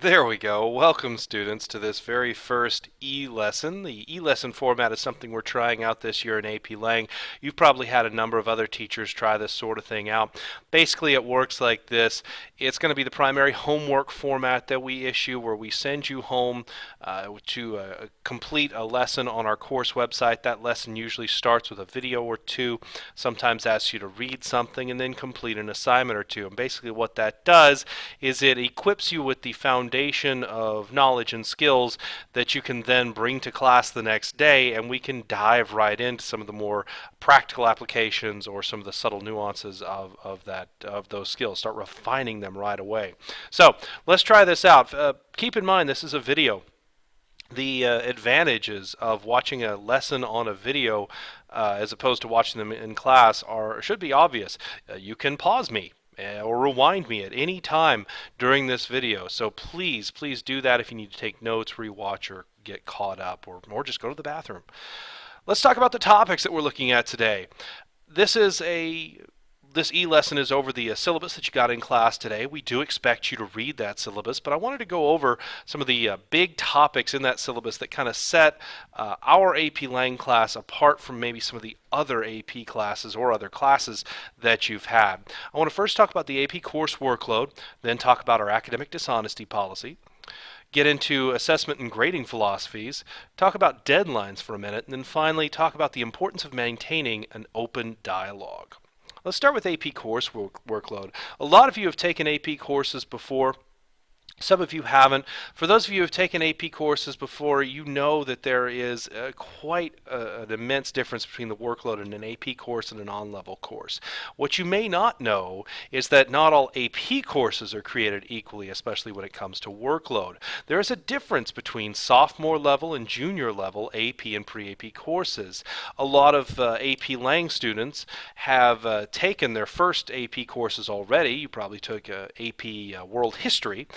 There we go. Welcome, students, to this very first e-lesson. The e-lesson format is something we're trying out this year in AP Lang. You've probably had a number of other teachers try this sort of thing out. Basically, it works like this. It's going to be the primary homework format that we issue, where we send you home to complete a lesson on our course website. That lesson usually starts with a video or two, sometimes asks you to read something, and then complete an assignment or two. And basically what that does is it equips you with the foundation of knowledge and skills that you can then bring to class the next day, and we can dive right into some of the more practical applications or some of the subtle nuances of those skills. Start refining them right away. So let's try this out. Keep in mind this is a video. The advantages of watching a lesson on a video as opposed to watching them in class should be obvious. You can pause me or rewind me at any time during this video. So please do that if you need to take notes, rewatch, or get caught up, or just go to the bathroom. Let's talk about the topics that we're looking at today. This e-lesson is over the syllabus that you got in class today. We do expect you to read that syllabus, but I wanted to go over some of the big topics in that syllabus that kind of set our AP Lang class apart from maybe some of the other AP classes or other classes that you've had. I want to first talk about the AP course workload, then talk about our academic dishonesty policy, get into assessment and grading philosophies, talk about deadlines for a minute, and then finally talk about the importance of maintaining an open dialogue. Let's start with AP course workload. A lot of you have taken AP courses before. Some of you haven't. For those of you who have taken AP courses before, you know that there is quite an immense difference between the workload in an AP course and an on-level course. What you may not know is that not all AP courses are created equally, especially when it comes to workload. There is a difference between sophomore level and junior level AP and pre-AP courses. A lot of AP Lang students have taken their first AP courses already. You probably took AP World History.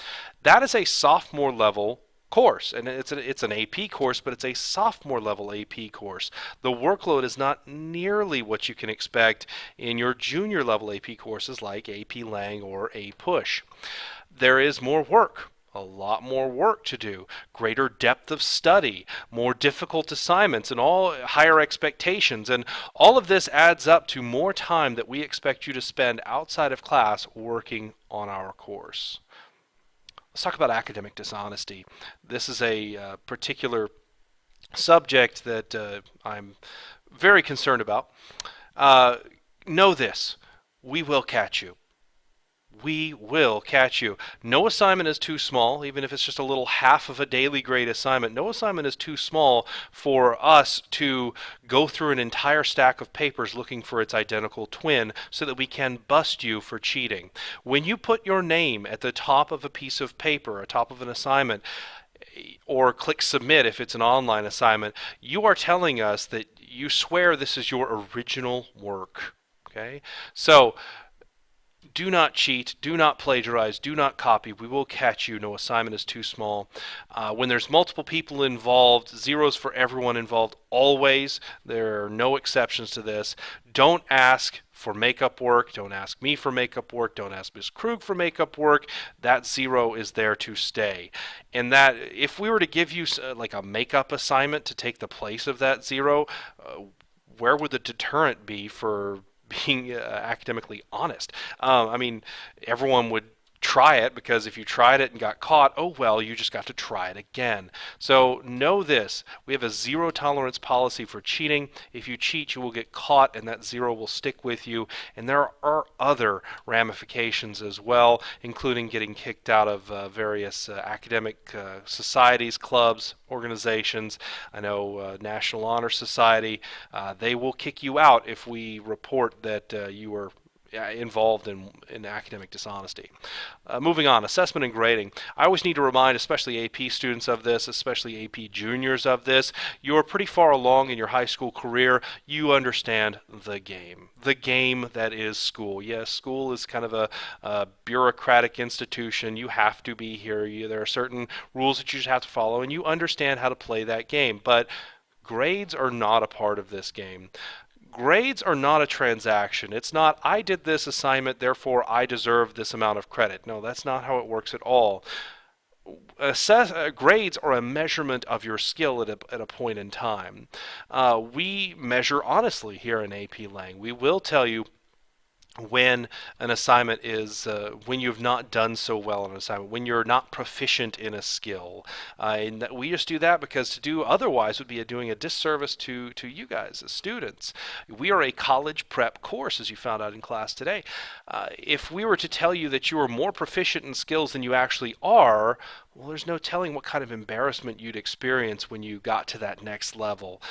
That is a sophomore level course, and it's an AP course, but it's a sophomore level AP course. The workload is not nearly what you can expect in your junior level AP courses like AP Lang or APUSH. There is more work. A lot more work to do, greater depth of study, more difficult assignments, and all higher expectations. And all of this adds up to more time that we expect you to spend outside of class working on our course. Let's talk about academic dishonesty. This is a particular subject that I'm very concerned about. Know this, we will catch you. We will catch you. No assignment is too small, even if it's just a little half of a daily grade assignment. No assignment is too small for us to go through an entire stack of papers looking for its identical twin so that we can bust you for cheating. When you put your name at the top of a piece of paper, or top of an assignment, or click submit if it's an online assignment, you are telling us that you swear this is your original work. Okay? So, do not cheat, do not plagiarize, do not copy. We will catch you. No assignment is too small. When there's multiple people involved, zeros for everyone involved always. There are no exceptions to this. Don't ask for makeup work. Don't ask me for makeup work. Don't ask Ms. Krug for makeup work. That zero is there to stay. And that if we were to give you like a makeup assignment to take the place of that zero, where would the deterrent be for being academically honest? I mean, everyone would try it, because if you tried it and got caught, oh well, you just got to try it again. So know this, we have a zero tolerance policy for cheating. If you cheat, you will get caught, and that zero will stick with you. And there are other ramifications as well, including getting kicked out of various academic societies, clubs, organizations. I know National Honor Society, they will kick you out if we report that you were involved in academic dishonesty. Moving on, assessment and grading. I always need to remind, especially AP students of this, especially AP juniors of this. You are pretty far along in your high school career. You understand the game that is school. Yes, school is kind of a bureaucratic institution. You have to be here. There are certain rules that you just have to follow, and you understand how to play that game. But grades are not a part of this game. Grades are not a transaction. It's not, I did this assignment, therefore I deserve this amount of credit. No, that's not how it works at all. grades are a measurement of your skill at a point in time. We measure honestly here in AP Lang. We will tell you when an assignment is when you have not done so well on an assignment, when you're not proficient in a skill. And we just do that because to do otherwise would be doing a disservice to you guys as students. We are a college prep course, as you found out in class today. If we were to tell you that you are more proficient in skills than you actually are, well, there's no telling what kind of embarrassment you'd experience when you got to that next level,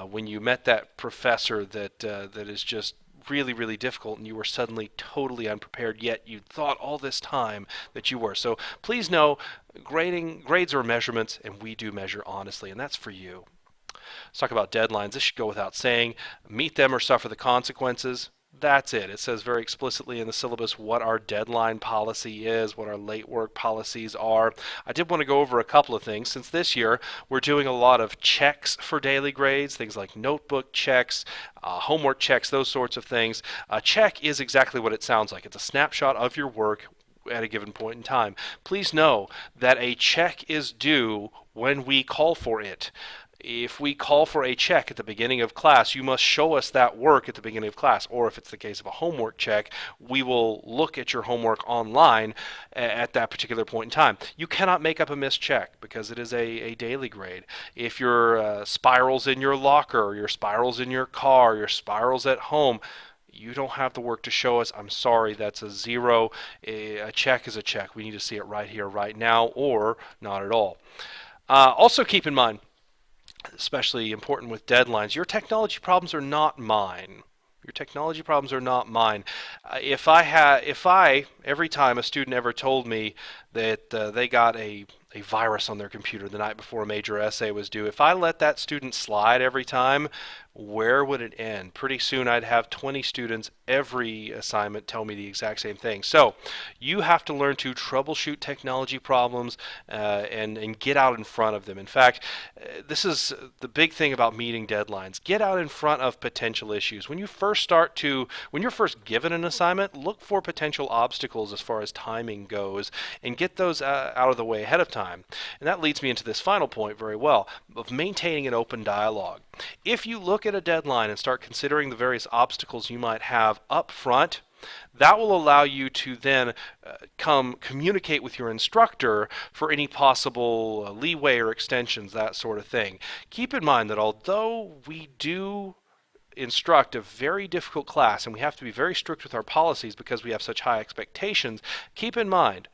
when you met that professor that is just really, really difficult and you were suddenly totally unprepared, yet you thought all this time that you were. So please know, grades are measurements, and we do measure honestly, and that's for you. Let's talk about deadlines. This should go without saying. Meet them or suffer the consequences. That's it. It says very explicitly in the syllabus what our deadline policy is, what our late work policies are. I did want to go over a couple of things. Since this year we're doing a lot of checks for daily grades, things like notebook checks, homework checks, those sorts of things. A check is exactly what it sounds like. It's a snapshot of your work at a given point in time. Please know that a check is due when we call for it. If we call for a check at the beginning of class, you must show us that work at the beginning of class. Or if it's the case of a homework check, we will look at your homework online at that particular point in time. You cannot make up a missed check because it is a daily grade. If your spirals in your locker, your spirals in your car, your spirals at home, you don't have the work to show us. I'm sorry, that's a zero. A check is a check. We need to see it right here, right now, or not at all. Also keep in mind, especially important with deadlines, your technology problems are not mine. Your technology problems are not mine. If every time a student ever told me that they got a virus on their computer the night before a major essay was due, if I let that student slide every time, where would it end? Pretty soon I'd have 20 students every assignment tell me the exact same thing. So you have to learn to troubleshoot technology problems and get out in front of them. In fact, this is the big thing about meeting deadlines. Get out in front of potential issues. When you're first given an assignment, look for potential obstacles as far as timing goes and get those out of the way ahead of time. And that leads me into this final point very well, of maintaining an open dialogue. If you look at a deadline and start considering the various obstacles you might have up front, that will allow you to then communicate with your instructor for any possible leeway or extensions, that sort of thing. Keep in mind that although we do instruct a very difficult class and we have to be very strict with our policies because we have such high expectations, keep in mind,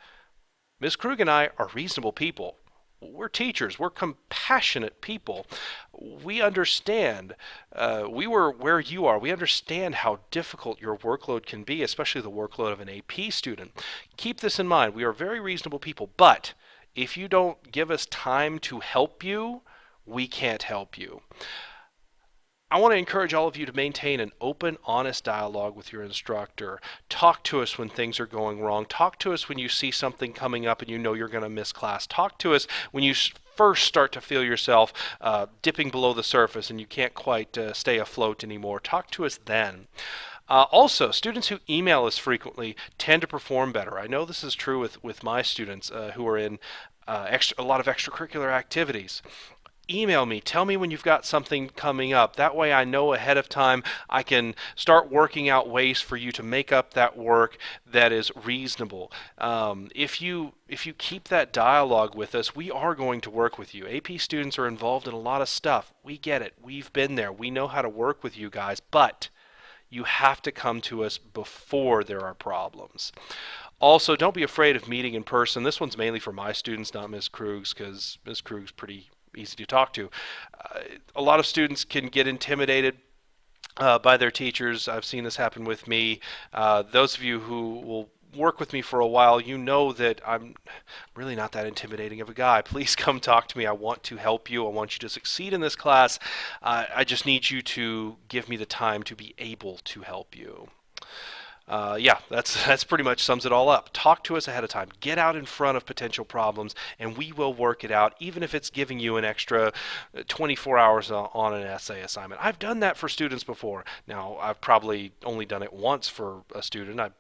Ms. Krug and I are reasonable people. We're teachers. We're compassionate people. We understand. We were where you are. We understand how difficult your workload can be, especially the workload of an AP student. Keep this in mind. We are very reasonable people, but if you don't give us time to help you, we can't help you. I want to encourage all of you to maintain an open, honest dialogue with your instructor. Talk to us when things are going wrong. Talk to us when you see something coming up and you know you're going to miss class. Talk to us when you first start to feel yourself dipping below the surface and you can't quite stay afloat anymore. Talk to us then. Also, students who email us frequently tend to perform better. I know this is true with my students who are in a lot of extracurricular activities. Email me. Tell me when you've got something coming up. That way I know ahead of time. I can start working out ways for you to make up that work that is reasonable. If you keep that dialogue with us, we are going to work with you. AP students are involved in a lot of stuff. We get it. We've been there. We know how to work with you guys, but you have to come to us before there are problems. Also, don't be afraid of meeting in person. This one's mainly for my students, not Ms. Krug's, because Ms. Krug's pretty easy to talk to. A lot of students can get intimidated by their teachers. I've seen this happen with me. Those of you who will work with me for a while, you know that I'm really not that intimidating of a guy. Please come talk to me. I want to help you. I want you to succeed in this class. I just need you to give me the time to be able to help you. Yeah, that's pretty much sums it all up. Talk to us ahead of time. Get out in front of potential problems, and we will work it out, even if it's giving you an extra 24 hours on an essay assignment. I've done that for students before. Now, I've probably only done it once for a student. I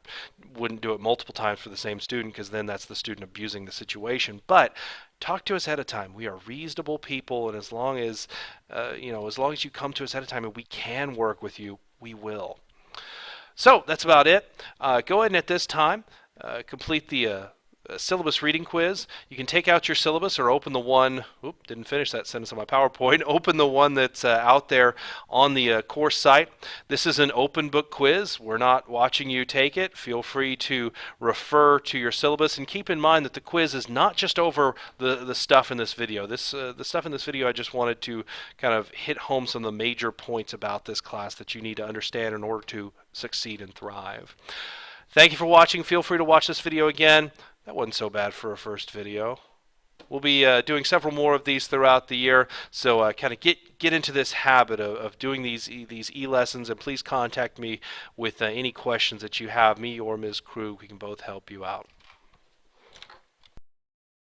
wouldn't do it multiple times for the same student, because then that's the student abusing the situation. But talk to us ahead of time. We are reasonable people, and as long as as long as you come to us ahead of time and we can work with you, we will. So that's about it. Go ahead and at this time complete the syllabus reading quiz. You can take out your syllabus or open the one. Oop, didn't finish that sentence on my PowerPoint. Open the one that's out there on the course site. This is an open book quiz. We're not watching you take it. Feel free to refer to your syllabus, and keep in mind that the quiz is not just over the stuff in this video. The stuff in this video, I just wanted to kind of hit home some of the major points about this class that you need to understand in order to succeed and thrive. Thank you for watching. Feel free to watch this video again. That wasn't so bad for a first video. We'll be doing several more of these throughout the year, so kind of get into this habit of doing these e-lessons, and please contact me with any questions that you have. Me or Ms. Krug, we can both help you out.